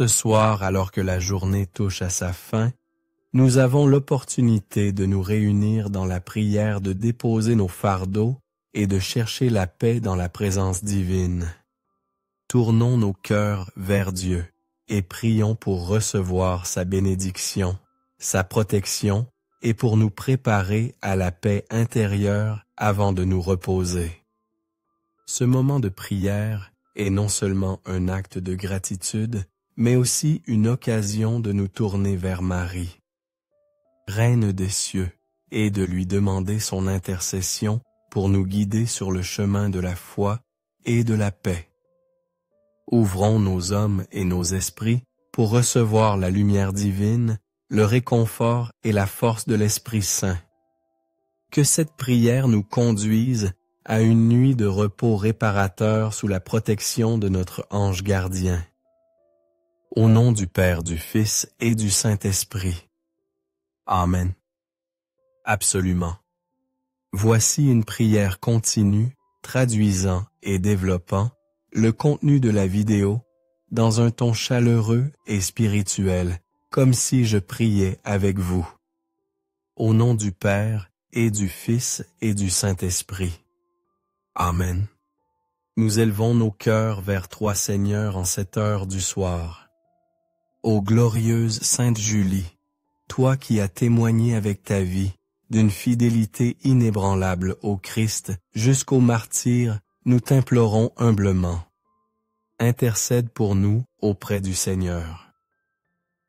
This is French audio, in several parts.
Ce soir, alors que la journée touche à sa fin, nous avons l'opportunité de nous réunir dans la prière, de déposer nos fardeaux et de chercher la paix dans la présence divine. Tournons nos cœurs vers Dieu et prions pour recevoir sa bénédiction, sa protection et pour nous préparer à la paix intérieure avant de nous reposer. Ce moment de prière est non seulement un acte de gratitude, mais aussi une occasion de nous tourner vers Marie, Reine des cieux, et de lui demander son intercession pour nous guider sur le chemin de la foi et de la paix. Ouvrons nos hommes et nos esprits pour recevoir la lumière divine, le réconfort et la force de l'Esprit Saint. Que cette prière nous conduise à une nuit de repos réparateur sous la protection de notre ange gardien. Au nom du Père, du Fils et du Saint-Esprit. Amen. Absolument. Voici une prière continue, traduisant et développant le contenu de la vidéo dans un ton chaleureux et spirituel, comme si je priais avec vous. Au nom du Père et du Fils et du Saint-Esprit. Amen. Nous élevons nos cœurs vers toi, Seigneur, en cette heure du soir. Ô glorieuse Sainte Julie, toi qui as témoigné avec ta vie d'une fidélité inébranlable au Christ jusqu'au martyre, nous t'implorons humblement. Intercède pour nous auprès du Seigneur.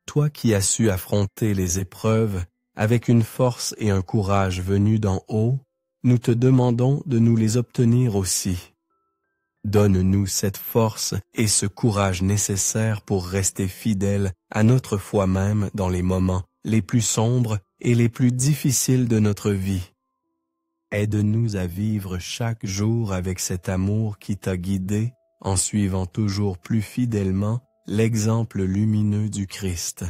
Toi qui as su affronter les épreuves avec une force et un courage venus d'en haut, nous te demandons de nous les obtenir aussi. Donne-nous cette force et ce courage nécessaires pour rester fidèles à notre foi même dans les moments les plus sombres et les plus difficiles de notre vie. Aide-nous à vivre chaque jour avec cet amour qui t'a guidé en suivant toujours plus fidèlement l'exemple lumineux du Christ.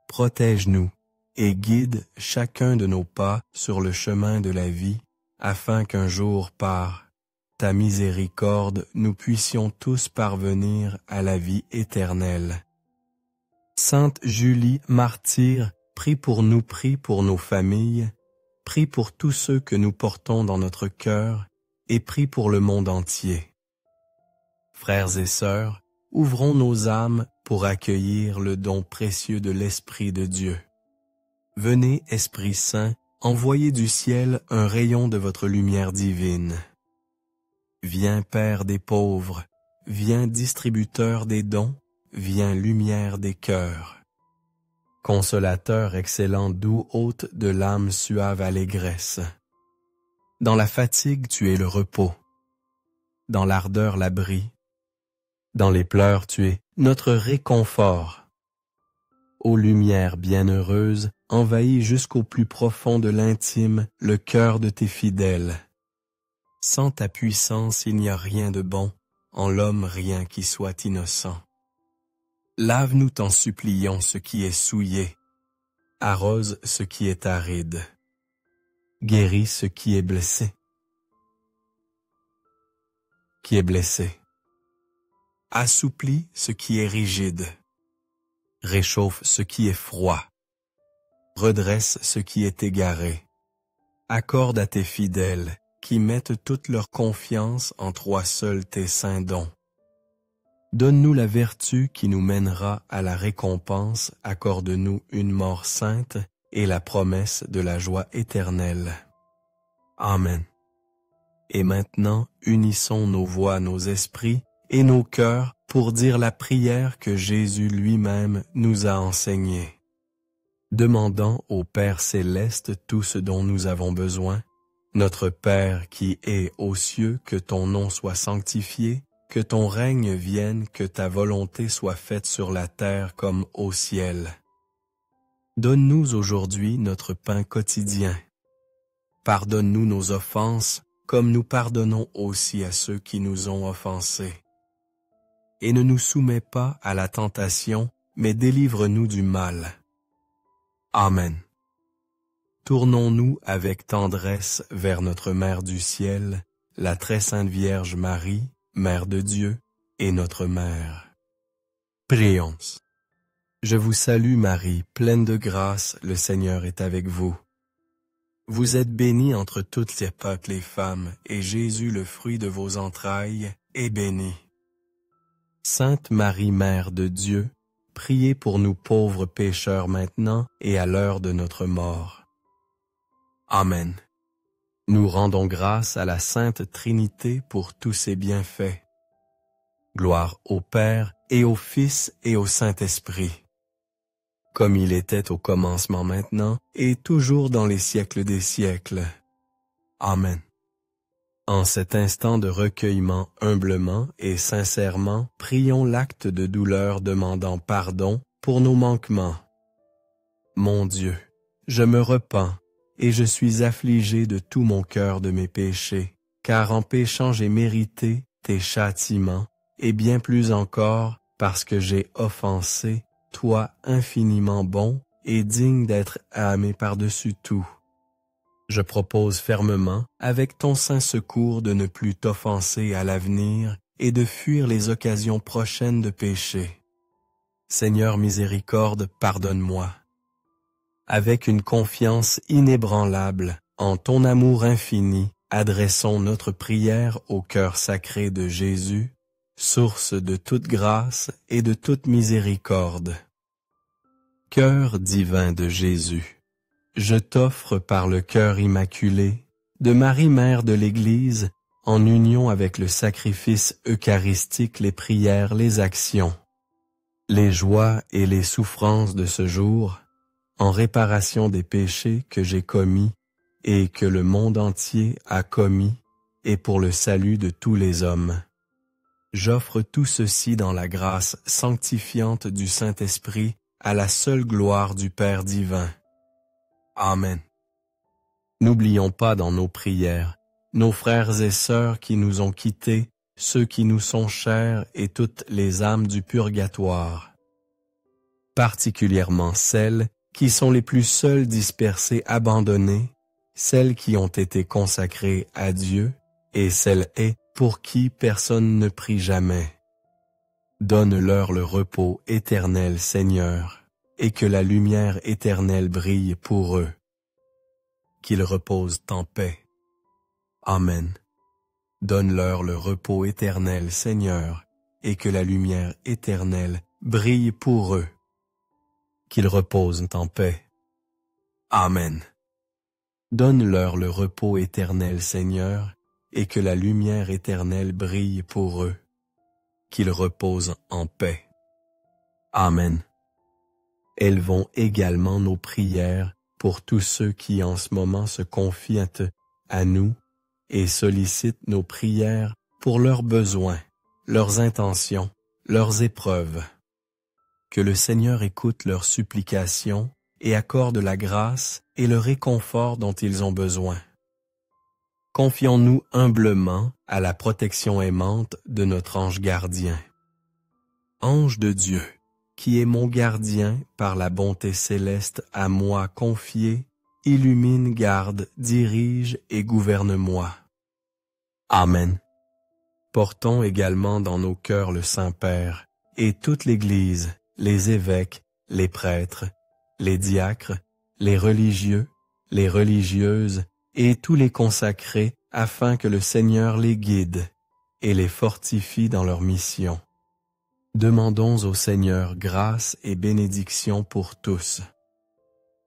Protège-nous et guide chacun de nos pas sur le chemin de la vie, afin qu'un jour, par ta miséricorde, nous puissions tous parvenir à la vie éternelle. Sainte Julie, martyre, prie pour nous, prie pour nos familles, prie pour tous ceux que nous portons dans notre cœur et prie pour le monde entier. Frères et sœurs, ouvrons nos âmes pour accueillir le don précieux de l'Esprit de Dieu. Venez, Esprit Saint, envoyez du ciel un rayon de votre lumière divine. Viens, Père des pauvres, viens, distributeur des dons, viens, lumière des cœurs. Consolateur excellent, doux hôte de l'âme suave allégresse. Dans la fatigue, tu es le repos. Dans l'ardeur, l'abri. Dans les pleurs, tu es notre réconfort. Ô lumière bienheureuse, envahis jusqu'au plus profond de l'intime le cœur de tes fidèles. Sans ta puissance, il n'y a rien de bon, en l'homme rien qui soit innocent. Lave-nous, t'en supplions, ce qui est souillé. Arrose ce qui est aride. Guéris ce qui est blessé. Assouplis ce qui est rigide. Réchauffe ce qui est froid. Redresse ce qui est égaré. Accorde à tes fidèles, qui mettent toute leur confiance en toi seul tes saints dons. Donne-nous la vertu qui nous mènera à la récompense, accorde-nous une mort sainte et la promesse de la joie éternelle. Amen. Et maintenant, unissons nos voix, nos esprits et nos cœurs pour dire la prière que Jésus lui-même nous a enseignée. Demandant au Père céleste tout ce dont nous avons besoin, notre Père qui es aux cieux, que ton nom soit sanctifié, que ton règne vienne, que ta volonté soit faite sur la terre comme au ciel. Donne-nous aujourd'hui notre pain quotidien. Pardonne-nous nos offenses, comme nous pardonnons aussi à ceux qui nous ont offensés. Et ne nous soumets pas à la tentation, mais délivre-nous du mal. Amen. Tournons-nous avec tendresse vers notre Mère du ciel, la très sainte Vierge Marie, Mère de Dieu et notre Mère. Prions. Je vous salue Marie, pleine de grâce, le Seigneur est avec vous. Vous êtes bénie entre toutes les femmes, et Jésus, le fruit de vos entrailles, est béni. Sainte Marie, Mère de Dieu, priez pour nous pauvres pécheurs maintenant et à l'heure de notre mort. Amen. Nous rendons grâce à la Sainte Trinité pour tous ses bienfaits. Gloire au Père et au Fils et au Saint-Esprit, comme il était au commencement maintenant et toujours dans les siècles des siècles. Amen. En cet instant de recueillement, humblement et sincèrement, prions l'acte de douleur demandant pardon pour nos manquements. Mon Dieu, je me repens et je suis affligé de tout mon cœur de mes péchés, car en péchant j'ai mérité tes châtiments, et bien plus encore parce que j'ai offensé, toi infiniment bon et digne d'être aimé par-dessus tout. Je propose fermement, avec ton saint secours, de ne plus t'offenser à l'avenir et de fuir les occasions prochaines de pécher. Seigneur miséricorde, pardonne-moi. Avec une confiance inébranlable en ton amour infini, adressons notre prière au cœur sacré de Jésus, source de toute grâce et de toute miséricorde. Cœur divin de Jésus, je t'offre par le cœur immaculé de Marie Mère de l'Église, en union avec le sacrifice eucharistique, les prières, les actions, les joies et les souffrances de ce jour, en réparation des péchés que j'ai commis et que le monde entier a commis, et pour le salut de tous les hommes. J'offre tout ceci dans la grâce sanctifiante du Saint-Esprit, à la seule gloire du Père divin. Amen. N'oublions pas dans nos prières nos frères et sœurs qui nous ont quittés, ceux qui nous sont chers et toutes les âmes du purgatoire, particulièrement celles qui sont les plus seules, dispersées, abandonnées, celles qui ont été consacrées à Dieu et celles pour qui personne ne prie jamais. Donne-leur le repos éternel, Seigneur, et que la lumière éternelle brille pour eux. Qu'ils reposent en paix. Amen. Donne-leur le repos éternel, Seigneur, et que la lumière éternelle brille pour eux. Qu'ils reposent en paix. Amen. Donne-leur le repos éternel, Seigneur, et que la lumière éternelle brille pour eux. Qu'ils reposent en paix. Amen. Élevons également nos prières pour tous ceux qui en ce moment se confient à nous et sollicitent nos prières pour leurs besoins, leurs intentions, leurs épreuves. Que le Seigneur écoute leurs supplications et accorde la grâce et le réconfort dont ils ont besoin. Confions-nous humblement à la protection aimante de notre ange gardien. Ange de Dieu, qui est mon gardien par la bonté céleste à moi confiée, illumine, garde, dirige et gouverne-moi. Amen. Portons également dans nos cœurs le Saint-Père et toute l'Église, les évêques, les prêtres, les diacres, les religieux, les religieuses et tous les consacrés, afin que le Seigneur les guide et les fortifie dans leur mission. Demandons au Seigneur grâce et bénédiction pour tous.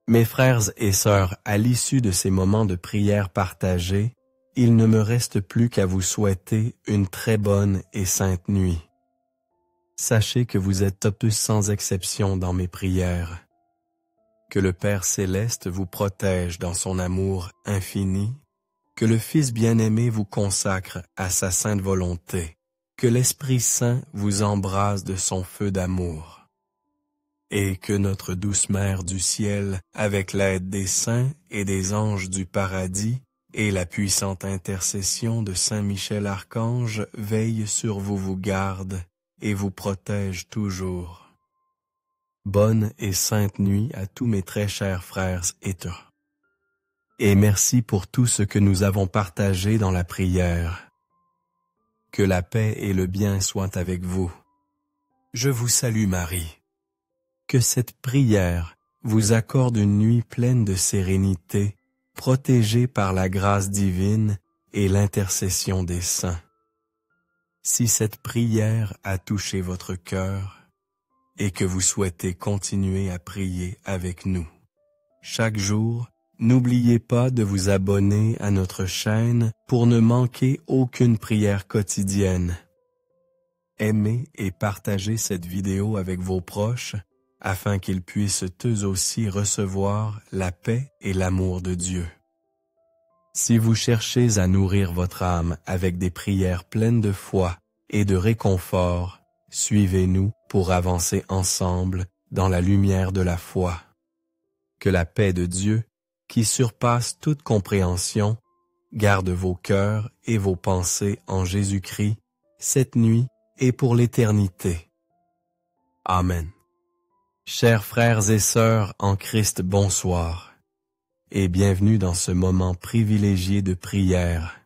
Mes frères et sœurs, à l'issue de ces moments de prière partagés, il ne me reste plus qu'à vous souhaiter une très bonne et sainte nuit. Sachez que vous êtes tous sans exception dans mes prières. Que le Père céleste vous protège dans son amour infini, que le Fils bien-aimé vous consacre à sa sainte volonté, que l'Esprit Saint vous embrase de son feu d'amour, et que notre douce Mère du ciel, avec l'aide des saints et des anges du paradis, et la puissante intercession de Saint Michel Archange, veille sur vous, vous garde et vous protège toujours. Bonne et sainte nuit à tous mes très chers frères et sœurs. Et merci pour tout ce que nous avons partagé dans la prière. Que la paix et le bien soient avec vous. Je vous salue Marie. Que cette prière vous accorde une nuit pleine de sérénité, protégée par la grâce divine et l'intercession des saints. Si cette prière a touché votre cœur et que vous souhaitez continuer à prier avec nous, chaque jour, n'oubliez pas de vous abonner à notre chaîne pour ne manquer aucune prière quotidienne. Aimez et partagez cette vidéo avec vos proches afin qu'ils puissent eux aussi recevoir la paix et l'amour de Dieu. Si vous cherchez à nourrir votre âme avec des prières pleines de foi et de réconfort, suivez-nous pour avancer ensemble dans la lumière de la foi. Que la paix de Dieu, qui surpasse toute compréhension, garde vos cœurs et vos pensées en Jésus-Christ, cette nuit et pour l'éternité. Amen. Chers frères et sœurs en Christ, bonsoir, et bienvenue dans ce moment privilégié de prière.